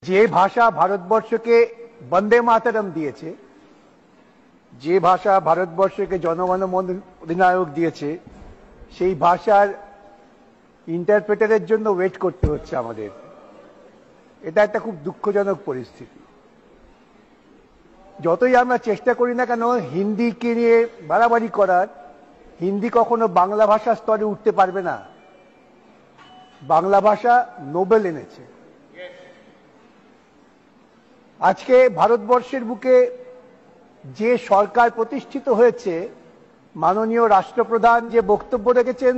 যে ভাষা ভারতবর্ষকে বন্দে মাতরম দিয়েছে, যে ভাষা ভারতবর্ষকে জনগণ মন অধিনায়ক দিয়েছে, সেই ভাষার ইন্টারপ্রেটারের জন্য ওয়েট করতে হচ্ছে আমাদের। এটা একটা খুব দুঃখজনক পরিস্থিতি। যতই আমরা চেষ্টা করি না কেন হিন্দিকে নিয়ে বাড়াবাড়ি করার, হিন্দি কখনো বাংলা ভাষার স্তরে উঠতে পারবে না। বাংলা ভাষা নোবেল এনেছে। আজকে ভারতবর্ষের বুকে যে সরকার প্রতিষ্ঠিত হয়েছে, মাননীয় রাষ্ট্রপ্রধান যে বক্তব্য রেখেছেন,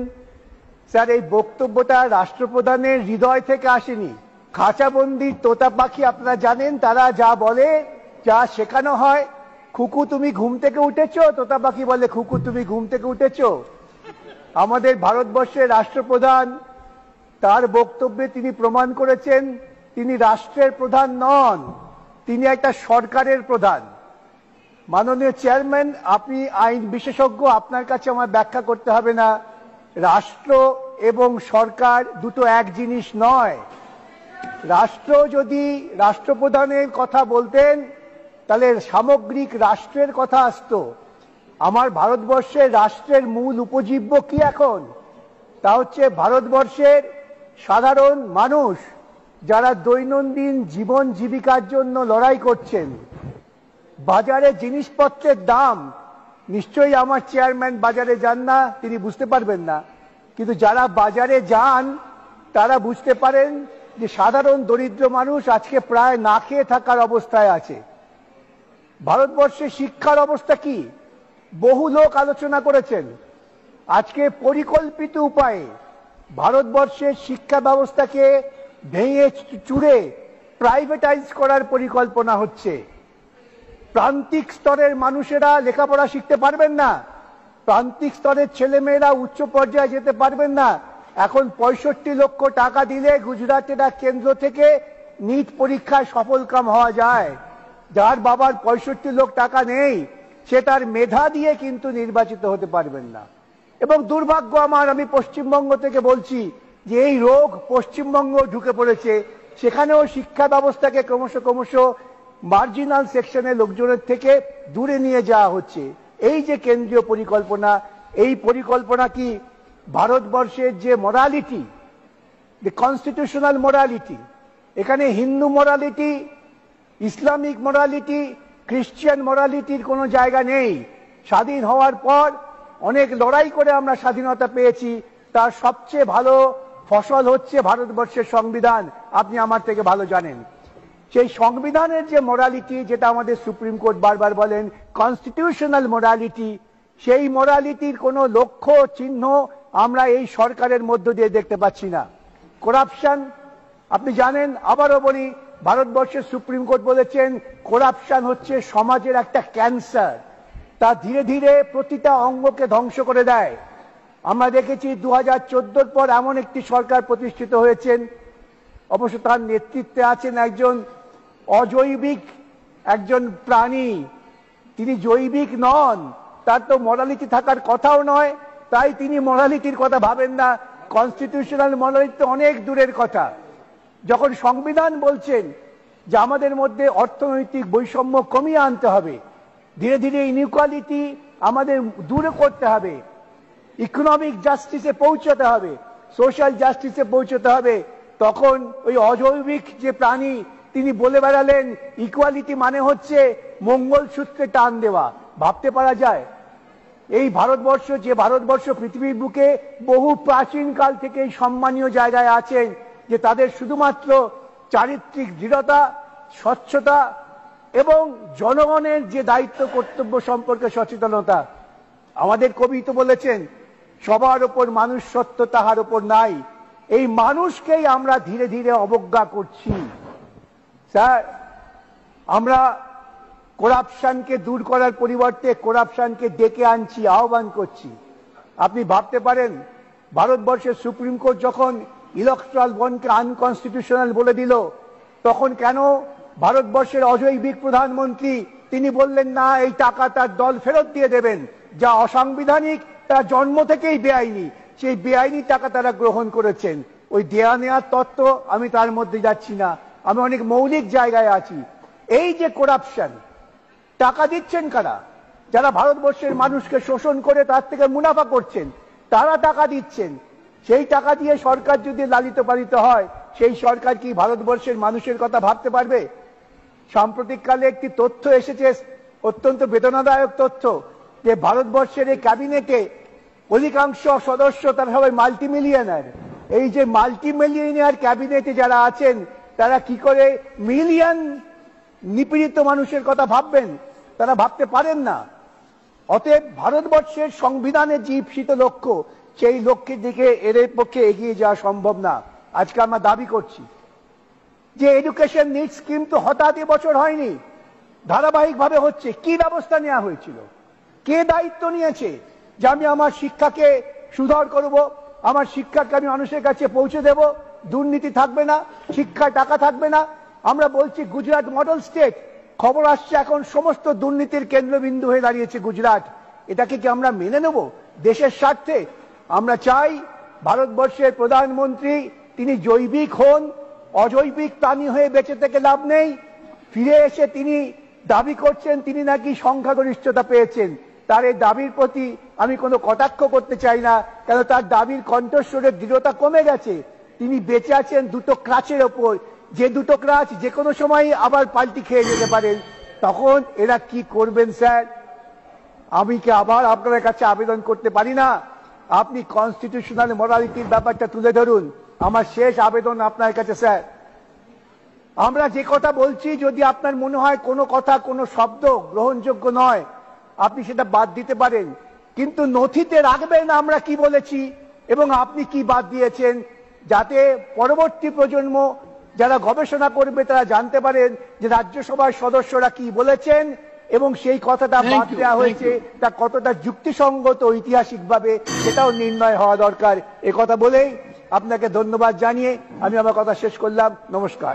স্যার এই বক্তব্যটা রাষ্ট্রপ্রধানের হৃদয় থেকে আসেনি। খাঁচাবন্দি তোতা পাখি আপনারা জানেন, তারা যা বলে, যা শেখানো হয়, খুকু তুমি ঘুম থেকে উঠেছো, তোতা পাখি বলে খুকু তুমি ঘুম থেকে উঠেছো। আমাদের ভারতবর্ষের রাষ্ট্রপ্রধান তার বক্তব্যে তিনি প্রমাণ করেছেন তিনি রাষ্ট্রের প্রধান নন, তিনি একটা সরকারের প্রধান। মাননীয় চেয়ারম্যান, আপনি আইন বিশেষজ্ঞ, আপনার কাছে আমার ব্যাখ্যা করতে হবে না। রাষ্ট্র এবং সরকার দুটো এক জিনিস নয়। রাষ্ট্র যদি রাষ্ট্রপ্রধানের কথা বলতেন তাহলে সামগ্রিক রাষ্ট্রের কথা আসতো। আমার ভারতবর্ষের রাষ্ট্রের মূল উপজীব্য কি এখন? তা হচ্ছে ভারতবর্ষের সাধারণ মানুষ যারা দৈনন্দিন জীবন জীবিকার জন্য লড়াই করছেন। বাজারে জিনিসপত্রের দাম, নিশ্চয়ই আমার চেয়ারম্যান বাজারে যান না, তিনি বুঝতে পারবেন না, কিন্তু যারা বাজারে যান তারা বুঝতে পারেন যে সাধারণ দরিদ্র মানুষ আজকে প্রায় না খেয়ে থাকার অবস্থায় আছে। ভারতবর্ষের শিক্ষার অবস্থা কি? বহু লোক আলোচনা করেছেন। আজকে পরিকল্পিত উপায়ে ভারতবর্ষের শিক্ষা ব্যবস্থাকে ভেঙে চুরে প্রাইভেটাইজ করার পরিকল্পনা হচ্ছে। প্রান্তিক স্তরের মানুষেরা লেখাপড়া শিখতে পারবেন না, প্রান্তিক স্তরের ছেলেমেয়েরা উচ্চ পর্যায়ে যেতে পারবেন না। এখন 65 লক্ষ টাকা দিলে গুজরাটের এক কেন্দ্র থেকে নিট পরীক্ষায় সফলকাম হওয়া যায়। যার বাবার 65 লক্ষ টাকা নেই, সে তার মেধা দিয়ে কিন্তু নির্বাচিত হতে পারবেন না। এবং দুর্ভাগ্য আমার, আমি পশ্চিমবঙ্গ থেকে বলছি যে এই রোগ পশ্চিমবঙ্গ ঢুকে পড়েছে। সেখানেও শিক্ষা ব্যবস্থাকে ক্রমশ মার্জিনাল সেকশনের লোকজনের থেকে দূরে নিয়ে যাওয়া হচ্ছে। এই যে কেন্দ্রীয় পরিকল্পনা, এই পরিকল্পনা কি ভারতবর্ষের যে মোরালিটি, দ্য কনস্টিটিউশনাল মোরালিটি, এখানে হিন্দু মোরালিটি, ইসলামিক মোরালিটি, খ্রিস্টান মোরালিটির কোনো জায়গা নেই। স্বাধীন হওয়ার পর অনেক লড়াই করে আমরা স্বাধীনতা পেয়েছি, তার সবচেয়ে ভালো ফসল হচ্ছে ভারতবর্ষের সংবিধান। আপনি আমার থেকে ভালো জানেন সেই সংবিধানের যে মোরালিটি, যেটা আমাদের সুপ্রিম কোর্ট বারবার বলেন কনস্টিটিউশনাল মোরালিটি, সেই মোরালিটির কোনো লক্ষ্য চিহ্ন আমরা এই সরকারের মধ্য দিয়ে দেখতে পাচ্ছি না। করাপশন, আপনি জানেন, আবারও বলি, ভারতবর্ষের সুপ্রিম কোর্ট বলেছেন করাপশন হচ্ছে সমাজের একটা ক্যান্সার, তা ধীরে ধীরে প্রতিটা অঙ্গকে ধ্বংস করে দেয়। আমরা দেখেছি 2014 পর এমন একটি সরকার প্রতিষ্ঠিত হয়েছেন, অবশ্য তার নেতৃত্বে আছেন একজন অজৈবিক একজন প্রাণী, তিনি জৈবিক নন, তার তো মোরালিটি থাকার কথাও নয়, তাই তিনি মোরালিটির কথা ভাবেন না। কনস্টিটিউশনাল মোরালিটি তো অনেক দূরের কথা। যখন সংবিধান বলছেন যে আমাদের মধ্যে অর্থনৈতিক বৈষম্য কমিয়ে আনতে হবে, ধীরে ধীরে ইনইকুয়ালিটি আমাদের দূর করতে হবে, ইকোনমিক জাস্টিসে পৌঁছতে হবে, সোশ্যাল জাস্টিসে পৌঁছতে হবে, তখন ওই অজৈবিক যে প্রাণী তিনি বলে বেড়ালেন ইকুয়ালিটি মানে হচ্ছে মঙ্গলসূত্রে টান দেওয়া। ভাবতে পারা যায়? এই ভারতবর্ষ, যে ভারতবর্ষ পৃথিবীর বুকে বহু প্রাচীন কাল থেকে সম্মানীয় জায়গায় আছেন, যে তাদের শুধুমাত্র চারিত্রিক দৃঢ়তা, স্বচ্ছতা এবং জনগণের যে দায়িত্ব কর্তব্য সম্পর্কে সচেতনতা। আমাদের কবি তো বলেছেন সবার ওপর মানুষ সত্য, তাহার ওপর নাই। এই মানুষকেই আমরা ধীরে ধীরে অবজ্ঞা করছি। স্যার, আমরা করাপশনকে দূর করার পরিবর্তে করাপশনকে ডেকে আনছি, আহ্বান করছি। আপনি ভাবতে পারেন ভারতবর্ষের সুপ্রিম কোর্ট যখন ইলেকট্রাল বন্ডকে আনকনস্টিটিউশনাল বলে দিল, তখন কেন ভারতবর্ষের অজৈবিক প্রধানমন্ত্রী তিনি বললেন না, এই টাকা তার দল ফেরত দিয়ে দেবেন, যা অসাংবিধানিক, তারা জন্ম থেকেই বেআইনি, সেই বেআইনি টাকা তারা গ্রহণ করেছেন। ওই দেয়া নেওয়ার তত্ত্ব আমি তার মধ্যে যাচ্ছি না। আমি অনেক মৌলিক জায়গায় আছি। এই যে করাপশন, টাকা দিচ্ছেন কারা? যারা ভারতবর্ষের মানুষকে শোষণ করে তার থেকে মুনাফা করছেন, তারা টাকা দিচ্ছেন। সেই টাকা দিয়ে সরকার যদি লালিত পালিত হয়, সেই সরকার কি ভারতবর্ষের মানুষের কথা ভাবতে পারবে? সাম্প্রতিককালে একটি তথ্য এসেছে, অত্যন্ত বেদনাদায়ক তথ্য, যে ভারতবর্ষের এই ক্যাবিনেটে অধিকাংশ সদস্য তারা সবাই মাল্টিমিলিয়নার। এই যে মাল্টিমিলিয়নার ক্যাবিনেটে যারা আছেন, তারা কি করে মিলিয়ন নিপীড়িত মানুষের কথা ভাববেন? তারা ভাবতে পারেন না। অতএব ভারতবর্ষের সংবিধানের যে ঈপ্সিত লক্ষ্য, সেই লক্ষ্যের দিকে এদের পক্ষে এগিয়ে যাওয়া সম্ভব না। আজকে আমরা দাবি করছি যে এডুকেশন নিড স্কিম তো হঠাৎ এবছর হয়নি, ধারাবাহিকভাবে হচ্ছে। কি ব্যবস্থা নেওয়া হয়েছিল? কে দায়িত্ব নিয়েছে যে আমি আমার শিক্ষাকে সুধার করব, আমার শিক্ষাকে আমি মানুষের কাছে পৌঁছে দেব, দুর্নীতি থাকবে না, শিক্ষায় টাকা থাকবে না? আমরা বলছি গুজরাট মডেল স্টেট, খবর আসছে এখন সমস্ত দুর্নীতির কেন্দ্রবিন্দু হয়ে দাঁড়িয়েছে গুজরাট। এটাকে কি আমরা মেনে নেব দেশের স্বার্থে? আমরা চাই ভারতবর্ষের প্রধানমন্ত্রী তিনি জৈবিক হন, অজৈবিক প্রাণী হয়ে বেঁচে থেকে লাভ নেই। ফিরে এসে তিনি দাবি করছেন তিনি নাকি সংখ্যাগরিষ্ঠতা পেয়েছেন। তার এই দাবির প্রতি আমি কোনো কটাক্ষ করতে চাই না, কেন তার দাবির কণ্ঠস্বরের দৃঢ়তা কমে গেছে। তিনি বেঁচে আছেন দুটো ক্রাচের ওপর, যে দুটো ক্রাচ যে কোনো সময় আবার পাল্টি খেয়ে যেতে পারেন। তখন এরা কি করবেন স্যার? আমি কি আবার আপনাদের কাছে আবেদন করতে পারি না? আপনি কনস্টিটিউশনাল মোরালিটির ব্যাপারটা তুলে ধরুন। আমার শেষ আবেদন আপনার কাছে স্যার, আমরা যে কথা বলছি, যদি আপনার মনে হয় কোনো কথা, কোনো শব্দ গ্রহণযোগ্য নয়, আপনি সেটা বাদ দিতে পারেন, কিন্তু নথিতে রাখবেন আমরা কি বলেছি এবং আপনি কি বাদ দিয়েছেন, যাতে পরবর্তী প্রজন্ম যারা গবেষণা করবে তারা জানতে পারেন যে রাজ্যসভার সদস্যরা কি বলেছেন এবং সেই কথাটা বাদ দেওয়া হয়েছে তা কতটা যুক্তিসঙ্গত ঐতিহাসিকভাবে, সেটাও নির্ণয় হওয়া দরকার। এ কথা বলেই আপনাকে ধন্যবাদ জানিয়ে আমি আমার কথা শেষ করলাম। নমস্কার।